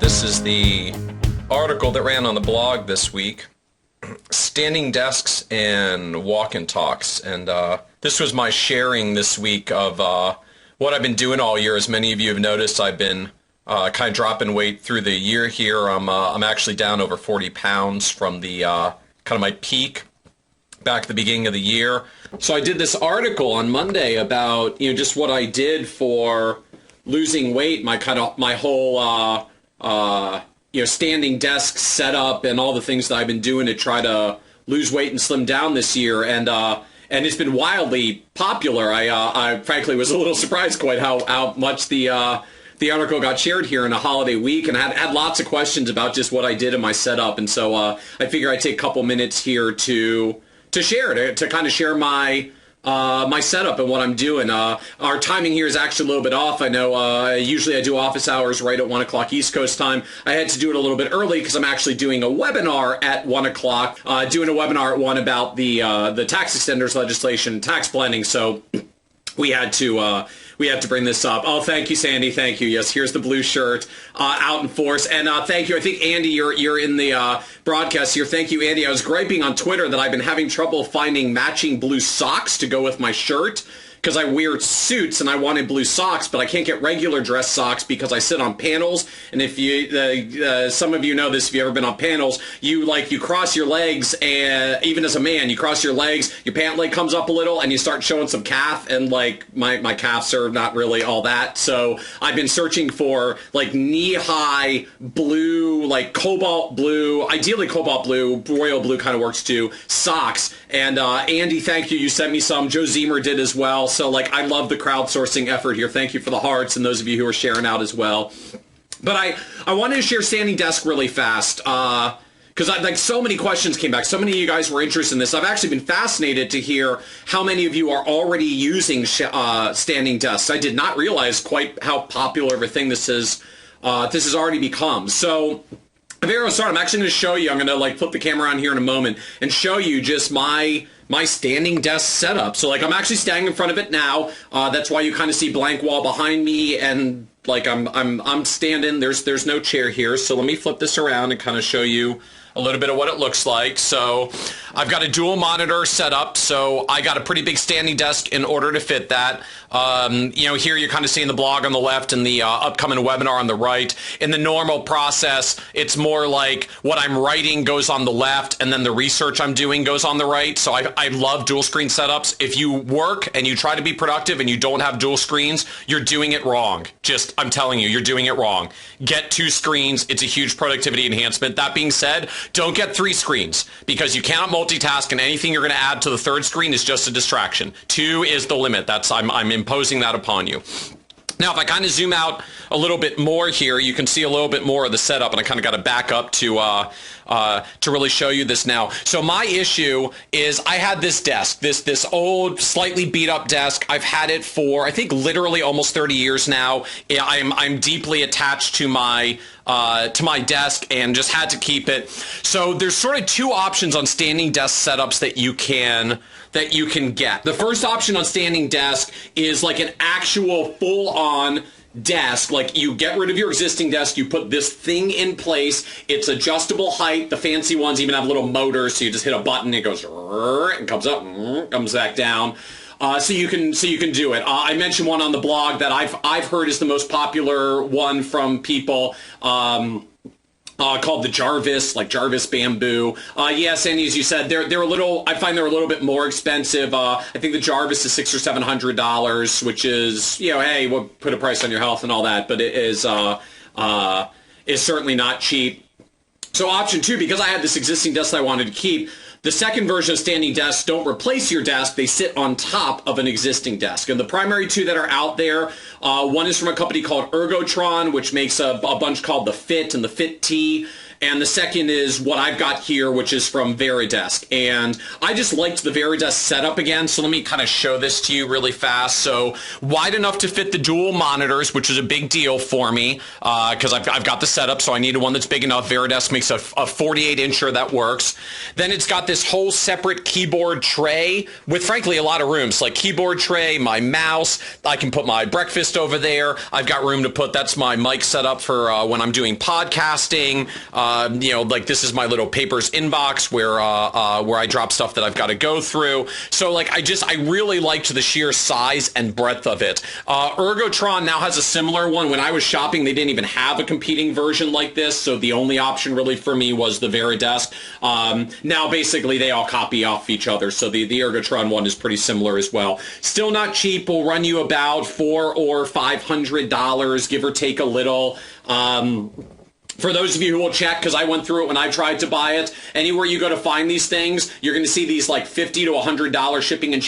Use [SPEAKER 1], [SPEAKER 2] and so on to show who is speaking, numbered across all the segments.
[SPEAKER 1] This is the article that ran on the blog this week, Standing Desks and Walk-in Talks. And this was my sharing this week of what I've been doing all year. As many of you have noticed, I've been kind of dropping weight through the year here. I'm actually down over 40 pounds from the kind of my peak back at the beginning of the year. So I did this article on Monday about, just what I did for losing weight, my whole standing desk setup and all the things that I've been doing to try to lose weight and slim down this year. And it's been wildly popular. I frankly was a little surprised quite how much the article got shared here in a holiday week, and I had lots of questions about just what I did in my setup. And so I figure I'd take a couple minutes here to share, to kind of share my setup and what I'm doing. Our timing here is actually a little bit off. I know usually I do office hours right at 1 o'clock East Coast time. I had to do it a little bit early because I'm actually doing a webinar at 1 o'clock, doing a webinar at 1 about the tax extenders legislation, tax blending. So we had to bring this up. Oh, thank you, Sandy. Thank you. Yes, here's the blue shirt out in force. And thank you. I think, Andy, you're in the broadcast here. Thank you, Andy. I was griping on Twitter that I've been having trouble finding matching blue socks to go with my shirt, because I wear suits and I wanted blue socks, but I can't get regular dress socks because I sit on panels. And if you, some of you know this, if you've ever been on panels, you cross your legs, and even as a man, you cross your legs, your pant leg comes up a little, and you start showing some calf, and my calves are not really all that. So I've been searching for knee-high blue, cobalt blue, ideally cobalt blue, royal blue kind of works too, socks. And Andy, thank you. You sent me some. Joe Zemer did as well. So I love the crowdsourcing effort here. Thank you for the hearts and those of you who are sharing out as well. But I wanted to share Standing Desk really fast because so many questions came back. So many of you guys were interested in this. I've actually been fascinated to hear how many of you are already using Standing Desks. I did not realize quite how popular of a thing this has already become. So I'm actually going to show you. I'm going to flip the camera on here in a moment and show you just my standing desk setup. So I'm actually standing in front of it now. That's why you kind of see blank wall behind me, and I'm standing. There's no chair here. So let me flip this around and kind of show you a little bit of what it looks like. So I've got a dual monitor set up, so I got a pretty big standing desk in order to fit that. Here you're kind of seeing the blog on the left and the upcoming webinar on the right. In the normal process, it's more like what I'm writing goes on the left, and then the research I'm doing goes on the right. So I love dual screen setups. If you work and you try to be productive and you don't have dual screens, you're doing it wrong. I'm telling you, you're doing it wrong. Get 2 screens. It's a huge productivity enhancement. That being said, don't get 3 screens, because you cannot multitask, and anything you're going to add to the 3rd screen is just a distraction. 2 is the limit. I'm imposing that upon you. Now, if I kind of zoom out a little bit more here, you can see a little bit more of the setup, and I kind of got to back up to really show you this now. So my issue is I had this desk, this old, slightly beat up desk. I've had it for, I think, literally almost 30 years now. I'm deeply attached to my desk and just had to keep it. So there's sort of 2 options on standing desk setups that you can get. The first option on standing desk is an actual full-on desk. You get rid of your existing desk, you put this thing in place, it's adjustable height. The fancy ones even have little motors, so you just hit a button, it goes and comes up, comes back down. So you can do it. I mentioned one on the blog that I've heard is the most popular one from people. Called the Jarvis, Jarvis Bamboo. Yes, and as you said, they're a little. I find they're a little bit more expensive. I think the Jarvis is $600 or $700, which is, hey, we'll put a price on your health and all that, but it is certainly not cheap. So option 2, because I had this existing desk that I wanted to keep. The second version of standing desks don't replace your desk. They sit on top of an existing desk. And the primary 2 that are out there, one is from a company called Ergotron, which makes a bunch called the Fit and the Fit T.
[SPEAKER 2] and the second is what I've got here, which is from Varidesk. And I just liked the Varidesk setup again, so let me kind of show this to you really fast. So wide enough to fit the dual monitors, which is a big deal for me because I've got the setup, so I needed one that's big enough. Varidesk makes a 48-incher that works. Then it's got this whole separate keyboard tray with, frankly, a lot of rooms, like keyboard tray, my mouse. I can put my breakfast over there. I've got room to put, that's my mic setup for when I'm doing podcasting. Like this is my little papers inbox where I drop stuff that I've got to go through. So like I really liked the sheer size and breadth of it. Ergotron now has a similar one. When I was shopping, they didn't even have a competing version like this, so the only option really for me was the Varidesk. Now basically they all copy off each other, so the Ergotron one is pretty similar as well. Still not cheap, will run you about $400 or $500, give or take a little. For those of you who will check, because I went through it when I tried to buy it, anywhere you go to find these things, you're going to see these like $50 to $100 shipping and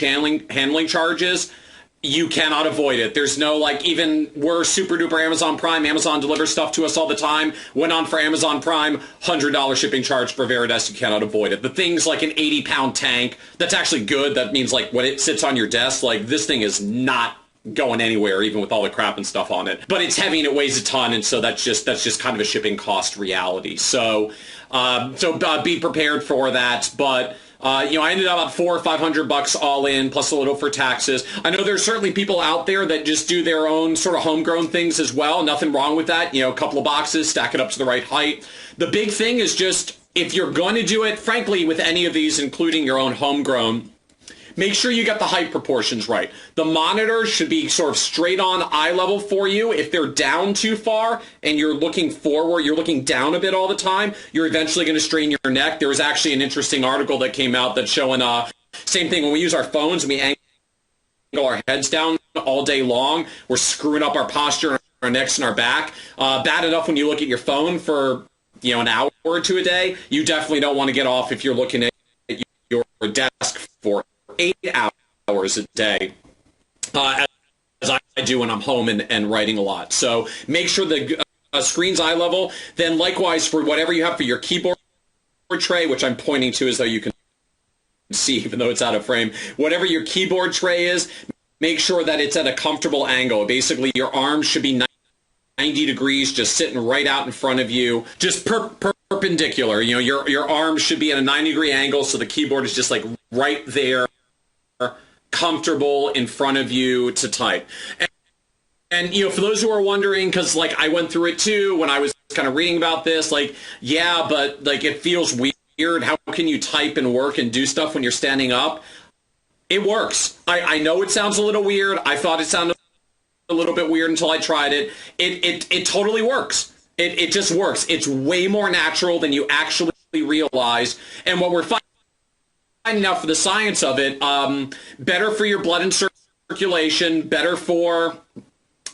[SPEAKER 2] handling charges. You cannot avoid it. There's no, like, even we're super duper Amazon Prime. Amazon delivers stuff to us all the time. Went on for Amazon Prime, $100 shipping charge for Varidesk. You cannot avoid it. The thing's like an 80-pound tank. That's actually good. That means, like, when it sits on your desk, like, this thing is not going anywhere, even with all the crap and stuff on it. But it's heavy and it weighs a ton, and so that's just kind of a shipping cost reality. So be prepared for that. But I ended up about $400 or $500 all in, plus a little for taxes. I know there's certainly people out there that just do their own sort of homegrown things as well. Nothing wrong with that. A couple of boxes, stack it up to the right height. The big thing is just, if you're going to do it, frankly, with any of these, including your own homegrown, make sure you get the height proportions right. The monitors should be sort of straight on eye level for you. If they're down too far and you're looking forward, you're looking down a bit all the time, you're eventually going to strain your neck. There was actually an interesting article that came out that's showing same thing when we use our phones and we angle our heads down all day long, we're screwing up our posture, our necks, and our back. Bad enough when you look at your phone for an hour or two a day. You definitely don't want to get off if you're looking at your desk for 8 hours a day, as I do when I'm home and writing a lot. So make sure the screen's eye level. Then likewise for whatever you have for your keyboard tray, which I'm pointing to as though you can see even though it's out of frame. Whatever your keyboard tray is, make sure that it's at a comfortable angle. Basically, your arms should be 90 degrees, just sitting right out in front of you, just perpendicular. Your arms should be at a 90-degree angle, so the keyboard is just like right there, comfortable in front of you to type. And for those who are wondering, because like I went through it too when I was kind of reading about this, like, yeah, but like it feels weird. How can you type and work and do stuff when you're standing up? It works. I know it sounds a little weird. I thought it sounded a little bit weird until I tried it. It totally works. It just works. It's way more natural than you actually realize. And what we're finding out for the science of it, better for your blood and circulation, better for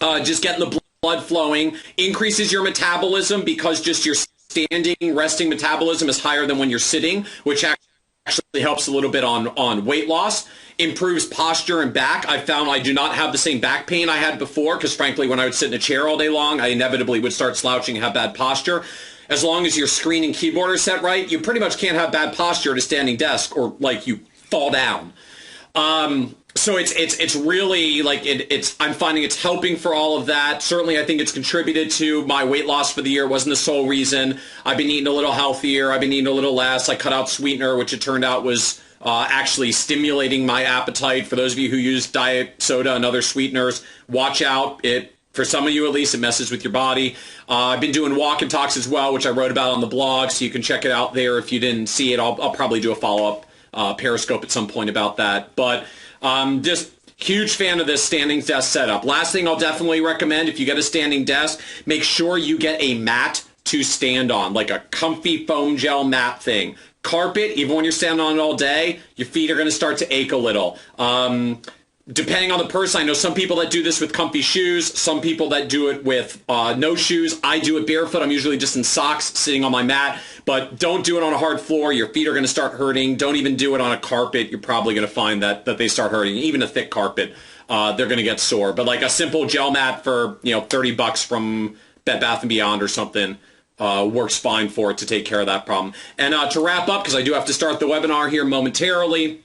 [SPEAKER 2] just getting the blood flowing, increases your metabolism because just your standing, resting metabolism is higher than when you're sitting, which actually helps a little bit on weight loss, improves posture and back. I found I do not have the same back pain I had before because, frankly, when I would sit in a chair all day long, I inevitably would start slouching and have bad posture. As long as your screen and keyboard are set right, you pretty much can't have bad posture at a standing desk or like you fall down. So it's really like I'm finding it's helping for all of that. Certainly, I think it's contributed to my weight loss for the year. It wasn't the sole reason. I've been eating a little healthier. I've been eating a little less. I cut out sweetener, which it turned out was actually stimulating my appetite. For those of you who use diet soda and other sweeteners, watch out. For some of you at least, it messes with your body. I've been doing walk and talks as well, which I wrote about on the blog, so you can check it out there. If you didn't see it, I'll probably do a follow-up Periscope at some point about that. But just huge fan of this standing desk setup. Last thing I'll definitely recommend, if you get a standing desk, make sure you get a mat to stand on, like a comfy foam gel mat thing. Carpet, even when you're standing on it all day, your feet are going to start to ache a little. Depending on the person, I know some people that do this with comfy shoes, some people that do it with no shoes. I do it barefoot. I'm usually just in socks sitting on my mat, but don't do it on a hard floor. Your feet are going to start hurting. Don't even do it on a carpet. You're probably going to find that they start hurting. Even a thick carpet, they're going to get sore. But like a simple gel mat for $30 from Bed Bath & Beyond or something, works fine for it to take care of that problem. And to wrap up, because I do have to start the webinar here momentarily,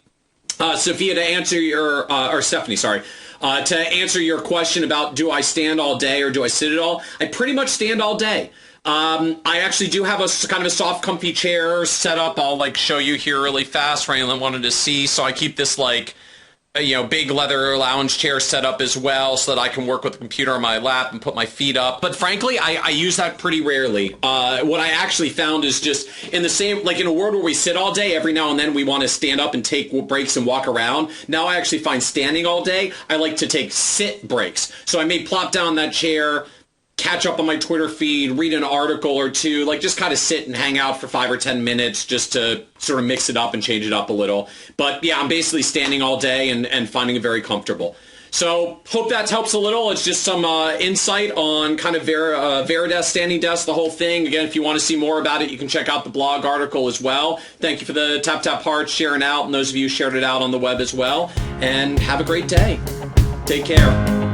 [SPEAKER 2] Sophia, to answer your, or Stephanie, sorry, to answer your question about do I stand all day or do I sit at all, I pretty much stand all day. I actually do have a kind of a soft, comfy chair set up. I'll like show you here really fast for anyone that wanted to see. So I keep this like, big leather lounge chair set up as well so that I can work with the computer on my lap and put my feet up. But frankly, I use that pretty rarely. What I actually found is just in the same, like in a world where we sit all day, every now and then we want to stand up and take breaks and walk around. Now I actually find standing all day, I like to take sit breaks. So I may plop down that chair, catch up on my Twitter feed, read an article or two, like just kind of sit and hang out for 5 or 10 minutes just to sort of mix it up and change it up a little. But yeah, I'm basically standing all day and finding it very comfortable. So hope that helps a little. It's just some insight on kind of Varidesk Standing Desk, the whole thing. Again, if you want to see more about it, you can check out the blog article as well. Thank you for the tap hearts, sharing out, and those of you who shared it out on the web as well. And have a great day. Take care.